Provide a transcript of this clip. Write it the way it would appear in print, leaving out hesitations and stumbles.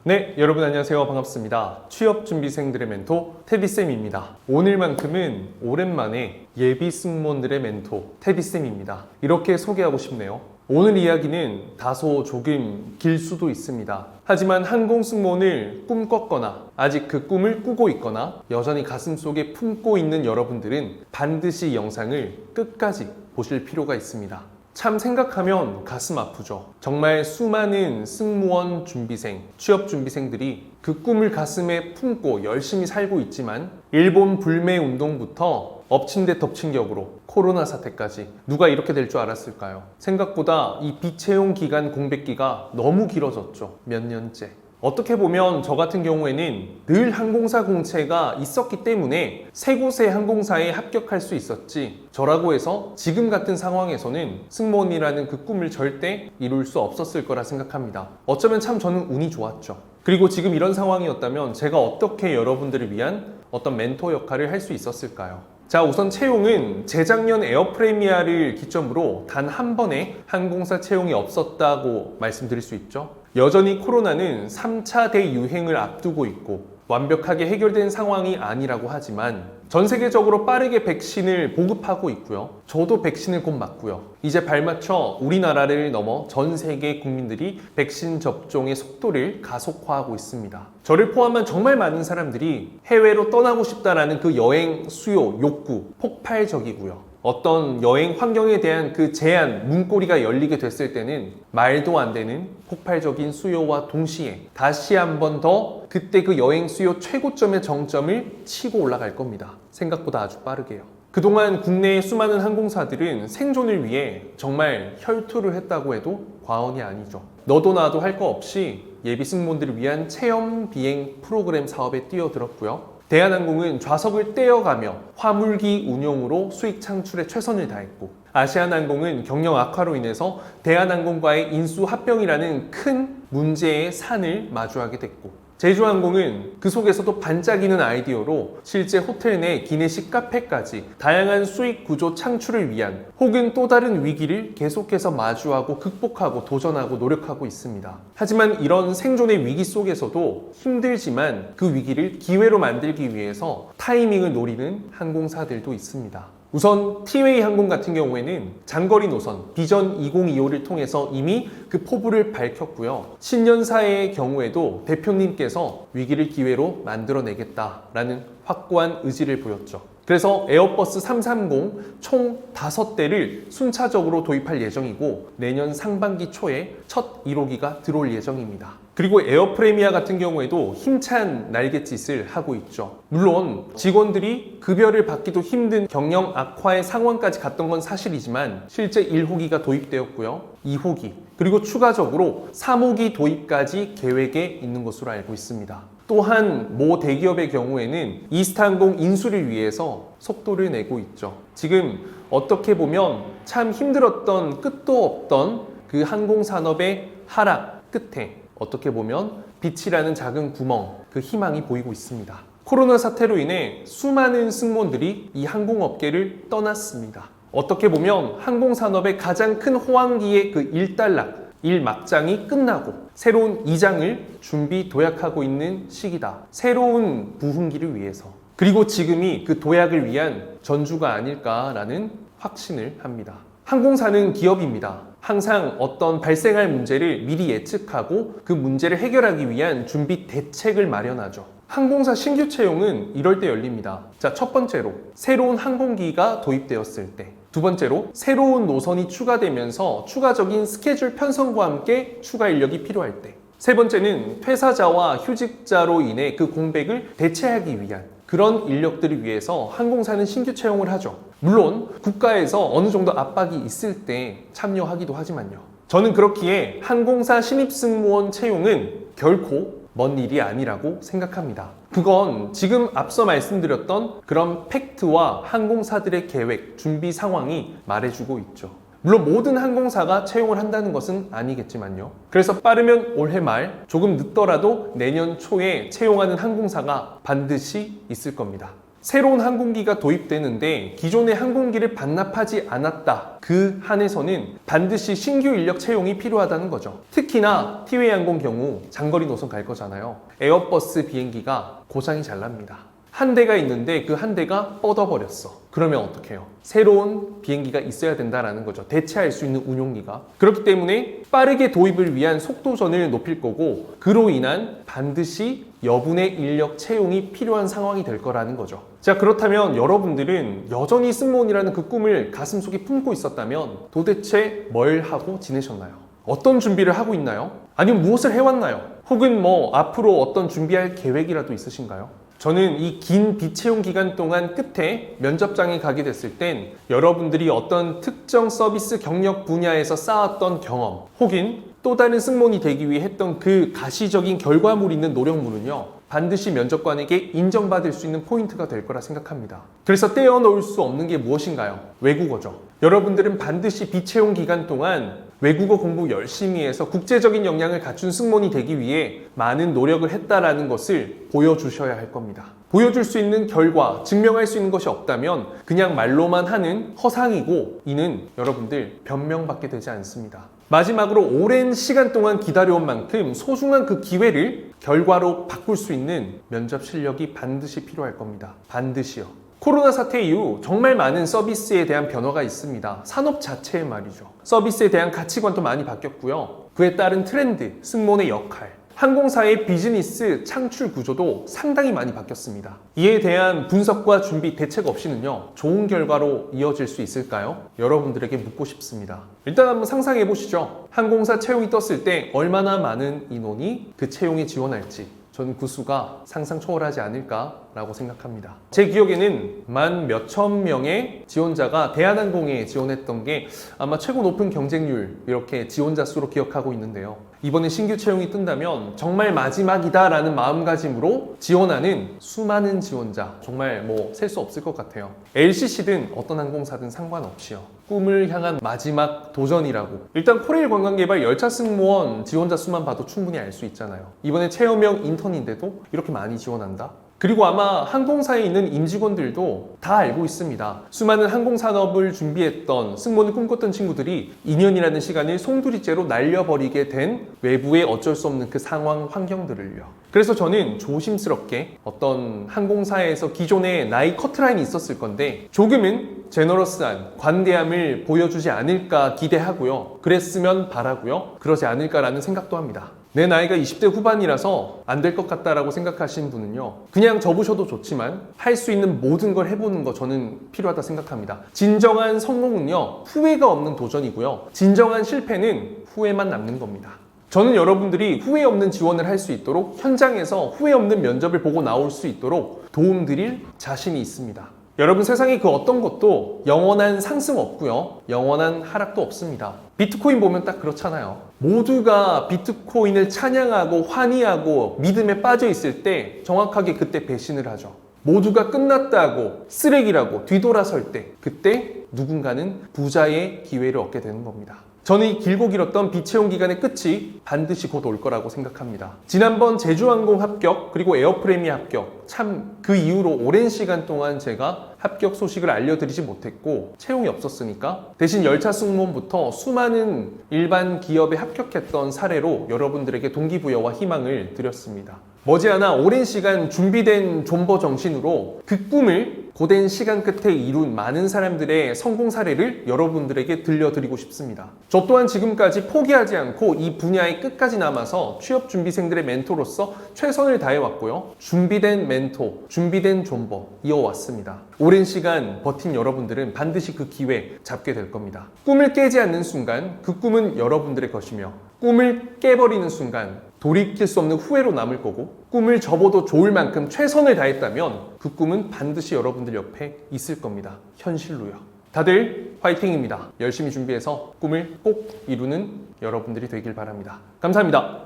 네, 여러분 안녕하세요. 반갑습니다. 취업준비생들의 멘토 테디쌤입니다. 오늘만큼은 오랜만에 예비 승무원들의 멘토 테디쌤입니다. 이렇게 소개하고 싶네요. 오늘 이야기는 다소 조금 길 수도 있습니다. 하지만 항공승무원을 꿈꿨거나 아직 그 꿈을 꾸고 있거나 여전히 가슴속에 품고 있는 여러분들은 반드시 이 영상을 끝까지 보실 필요가 있습니다. 참 생각하면 가슴 아프죠. 정말 수많은 승무원 준비생, 취업 준비생들이 그 꿈을 가슴에 품고 열심히 살고 있지만 일본 불매 운동부터 엎친 데 덮친 격으로 코로나 사태까지 누가 이렇게 될 줄 알았을까요? 생각보다 이 비채용 기간 공백기가 너무 길어졌죠. 몇 년째. 어떻게 보면 저 같은 경우에는 늘 항공사 공채가 있었기 때문에 세 곳의 항공사에 합격할 수 있었지, 저라고 해서 지금 같은 상황에서는 승무원이라는 그 꿈을 절대 이룰 수 없었을 거라 생각합니다. 어쩌면 참 저는 운이 좋았죠. 그리고 지금 이런 상황이었다면 제가 어떻게 여러분들을 위한 어떤 멘토 역할을 할 수 있었을까요? 자, 우선 채용은 재작년 에어프레미아를 기점으로 단 한 번의 항공사 채용이 없었다고 말씀드릴 수 있죠. 여전히 코로나는 3차 대유행을 앞두고 있고 완벽하게 해결된 상황이 아니라고 하지만 전 세계적으로 빠르게 백신을 보급하고 있고요. 저도 백신을 곧 맞고요. 이제 발맞춰 우리나라를 넘어 전 세계 국민들이 백신 접종의 속도를 가속화하고 있습니다. 저를 포함한 정말 많은 사람들이 해외로 떠나고 싶다라는 그 여행 수요, 욕구, 폭발적이고요. 어떤 여행 환경에 대한 그 제한, 문고리가 열리게 됐을 때는 말도 안 되는 폭발적인 수요와 동시에 다시 한 번 더 그때 그 여행 수요 최고점의 정점을 치고 올라갈 겁니다. 생각보다 아주 빠르게요. 그동안 국내의 수많은 항공사들은 생존을 위해 정말 혈투를 했다고 해도 과언이 아니죠. 너도 나도 할 거 없이 예비 승무원들을 위한 체험 비행 프로그램 사업에 뛰어들었고요. 대한항공은 좌석을 떼어가며 화물기 운용으로 수익 창출에 최선을 다했고, 아시아나항공은 경영 악화로 인해서 대한항공과의 인수 합병이라는 큰 문제의 산을 마주하게 됐고, 제주항공은 그 속에서도 반짝이는 아이디어로 실제 호텔 내 기내식 카페까지 다양한 수익 구조 창출을 위한 혹은 또 다른 위기를 계속해서 마주하고 극복하고 도전하고 노력하고 있습니다. 하지만 이런 생존의 위기 속에서도 힘들지만 그 위기를 기회로 만들기 위해서 타이밍을 노리는 항공사들도 있습니다. 우선 티웨이 항공 같은 경우에는 장거리 노선 비전 2025를 통해서 이미 그 포부를 밝혔고요. 신년사의 경우에도 대표님께서 위기를 기회로 만들어내겠다라는 확고한 의지를 보였죠. 그래서 에어버스 330 총 5대를 순차적으로 도입할 예정이고 내년 상반기 초에 첫 1호기가 들어올 예정입니다. 그리고 에어프레미아 같은 경우에도 힘찬 날갯짓을 하고 있죠. 물론 직원들이 급여를 받기도 힘든 경영 악화의 상황까지 갔던 건 사실이지만 실제 1호기가 도입되었고요. 2호기 그리고 추가적으로 3호기 도입까지 계획에 있는 것으로 알고 있습니다. 또한 모 대기업의 경우에는 이스타항공 인수를 위해서 속도를 내고 있죠. 지금 어떻게 보면 참 힘들었던 끝도 없던 그 항공산업의 하락 끝에 어떻게 보면 빛이라는 작은 구멍, 그 희망이 보이고 있습니다. 코로나 사태로 인해 수많은 승무원들이 이 항공업계를 떠났습니다. 어떻게 보면 항공산업의 가장 큰 호황기의 그 일단락, 일막장이 끝나고 새로운 이장을 준비 도약하고 있는 시기다. 새로운 부흥기를 위해서. 그리고 지금이 그 도약을 위한 전주가 아닐까라는 확신을 합니다. 항공사는 기업입니다. 항상 어떤 발생할 문제를 미리 예측하고 그 문제를 해결하기 위한 준비 대책을 마련하죠. 항공사 신규 채용은 이럴 때 열립니다. 자, 첫 번째로 새로운 항공기가 도입되었을 때, 두 번째로 새로운 노선이 추가되면서 추가적인 스케줄 편성과 함께 추가 인력이 필요할 때, 세 번째는 퇴사자와 휴직자로 인해 그 공백을 대체하기 위한 그런 인력들을 위해서 항공사는 신규 채용을 하죠. 물론 국가에서 어느 정도 압박이 있을 때 참여하기도 하지만요. 저는 그렇기에 항공사 신입승무원 채용은 결코 먼 일이 아니라고 생각합니다. 그건 지금 앞서 말씀드렸던 그런 팩트와 항공사들의 계획, 준비 상황이 말해주고 있죠. 물론 모든 항공사가 채용을 한다는 것은 아니겠지만요. 그래서 빠르면 올해 말, 조금 늦더라도 내년 초에 채용하는 항공사가 반드시 있을 겁니다. 새로운 항공기가 도입되는데 기존의 항공기를 반납하지 않았다. 그 한에서는 반드시 신규 인력 채용이 필요하다는 거죠. 특히나 티웨이 항공 경우 장거리 노선 갈 거잖아요. 에어버스 비행기가 고장이 잘 납니다. 한 대가 있는데 그 한 대가 뻗어버렸어. 그러면 어떡해요? 새로운 비행기가 있어야 된다는 거죠. 대체할 수 있는 운용기가. 그렇기 때문에 빠르게 도입을 위한 속도전을 높일 거고, 그로 인한 반드시 여분의 인력 채용이 필요한 상황이 될 거라는 거죠. 자, 그렇다면 여러분들은 여전히 승무원이라는 그 꿈을 가슴속에 품고 있었다면 도대체 뭘 하고 지내셨나요? 어떤 준비를 하고 있나요? 아니면 무엇을 해왔나요? 혹은 앞으로 어떤 준비할 계획이라도 있으신가요? 저는 이 긴 비채용 기간 동안 끝에 면접장에 가게 됐을 땐 여러분들이 어떤 특정 서비스 경력 분야에서 쌓았던 경험, 혹은 또 다른 승무원이 되기 위해 했던 그 가시적인 결과물이 있는 노력물은요, 반드시 면접관에게 인정받을 수 있는 포인트가 될 거라 생각합니다. 그래서 떼어놓을 수 없는 게 무엇인가요? 외국어죠. 여러분들은 반드시 비채용 기간 동안 외국어 공부 열심히 해서 국제적인 역량을 갖춘 승무원이 되기 위해 많은 노력을 했다라는 것을 보여주셔야 할 겁니다. 보여줄 수 있는 결과, 증명할 수 있는 것이 없다면 그냥 말로만 하는 허상이고, 이는 여러분들 변명받게 되지 않습니다. 마지막으로 오랜 시간 동안 기다려온 만큼 소중한 그 기회를 결과로 바꿀 수 있는 면접 실력이 반드시 필요할 겁니다. 반드시요. 코로나 사태 이후 정말 많은 서비스에 대한 변화가 있습니다. 산업 자체에 말이죠. 서비스에 대한 가치관도 많이 바뀌었고요. 그에 따른 트렌드, 승무원의 역할, 항공사의 비즈니스 창출 구조도 상당히 많이 바뀌었습니다. 이에 대한 분석과 준비, 대책 없이는요, 좋은 결과로 이어질 수 있을까요? 여러분들에게 묻고 싶습니다. 일단 한번 상상해 보시죠. 항공사 채용이 떴을 때 얼마나 많은 인원이 그 채용에 지원할지. 저는 그 수가 상상 초월하지 않을까라고 생각합니다. 제 기억에는 만 몇천 명의 지원자가 대한항공에 지원했던 게 아마 최고 높은 경쟁률, 이렇게 지원자 수로 기억하고 있는데요. 이번에 신규 채용이 뜬다면 정말 마지막이다라는 마음가짐으로 지원하는 수많은 지원자, 정말 셀 수 없을 것 같아요. LCC든 어떤 항공사든 상관없이요. 꿈을 향한 마지막 도전이라고. 일단 코레일 관광개발 열차 승무원 지원자 수만 봐도 충분히 알 수 있잖아요. 이번에 체험형 인턴인데도 이렇게 많이 지원한다? 그리고 아마 항공사에 있는 임직원들도 다 알고 있습니다. 수많은 항공산업을 준비했던, 승무원을 꿈꿨던 친구들이 2년이라는 시간을 송두리째로 날려버리게 된 외부의 어쩔 수 없는 그 상황, 환경들을요. 그래서 저는 조심스럽게 어떤 항공사에서 기존에 나이 커트라인이 있었을 건데 조금은 제너러스한 관대함을 보여주지 않을까 기대하고요. 그랬으면 바라고요. 그러지 않을까라는 생각도 합니다. 내 나이가 20대 후반이라서 안 될 것 같다라고 생각하시는 분은요, 그냥 접으셔도 좋지만 할 수 있는 모든 걸 해보는 거 저는 필요하다 생각합니다. 진정한 성공은요, 후회가 없는 도전이고요, 진정한 실패는 후회만 남는 겁니다. 저는 여러분들이 후회 없는 지원을 할 수 있도록, 현장에서 후회 없는 면접을 보고 나올 수 있도록 도움드릴 자신이 있습니다. 여러분, 세상에 그 어떤 것도 영원한 상승 없고요, 영원한 하락도 없습니다. 비트코인 보면 딱 그렇잖아요. 모두가 비트코인을 찬양하고 환희하고 믿음에 빠져 있을 때 정확하게 그때 배신을 하죠. 모두가 끝났다고, 쓰레기라고 뒤돌아설 때, 그때 누군가는 부자의 기회를 얻게 되는 겁니다. 저는 이 길고 길었던 비채용 기간의 끝이 반드시 곧 올 거라고 생각합니다. 지난번 제주항공 합격, 그리고 에어프레미 합격, 참 그 이후로 오랜 시간 동안 제가 합격 소식을 알려드리지 못했고 채용이 없었으니까 대신 열차 승무원부터 수많은 일반 기업에 합격했던 사례로 여러분들에게 동기부여와 희망을 드렸습니다. 머지않아 오랜 시간 준비된 존버 정신으로 그 꿈을 고된 시간 끝에 이룬 많은 사람들의 성공 사례를 여러분들에게 들려드리고 싶습니다. 저 또한 지금까지 포기하지 않고 이 분야에 끝까지 남아서 취업준비생들의 멘토로서 최선을 다해왔고요. 준비된 멘토, 준비된 존버 이어왔습니다. 오랜 시간 버틴 여러분들은 반드시 그 기회 잡게 될 겁니다. 꿈을 깨지 않는 순간 그 꿈은 여러분들의 것이며, 꿈을 깨버리는 순간 돌이킬 수 없는 후회로 남을 거고, 꿈을 접어도 좋을 만큼 최선을 다했다면 그 꿈은 반드시 여러분들 옆에 있을 겁니다. 현실로요. 다들 화이팅입니다. 열심히 준비해서 꿈을 꼭 이루는 여러분들이 되길 바랍니다. 감사합니다.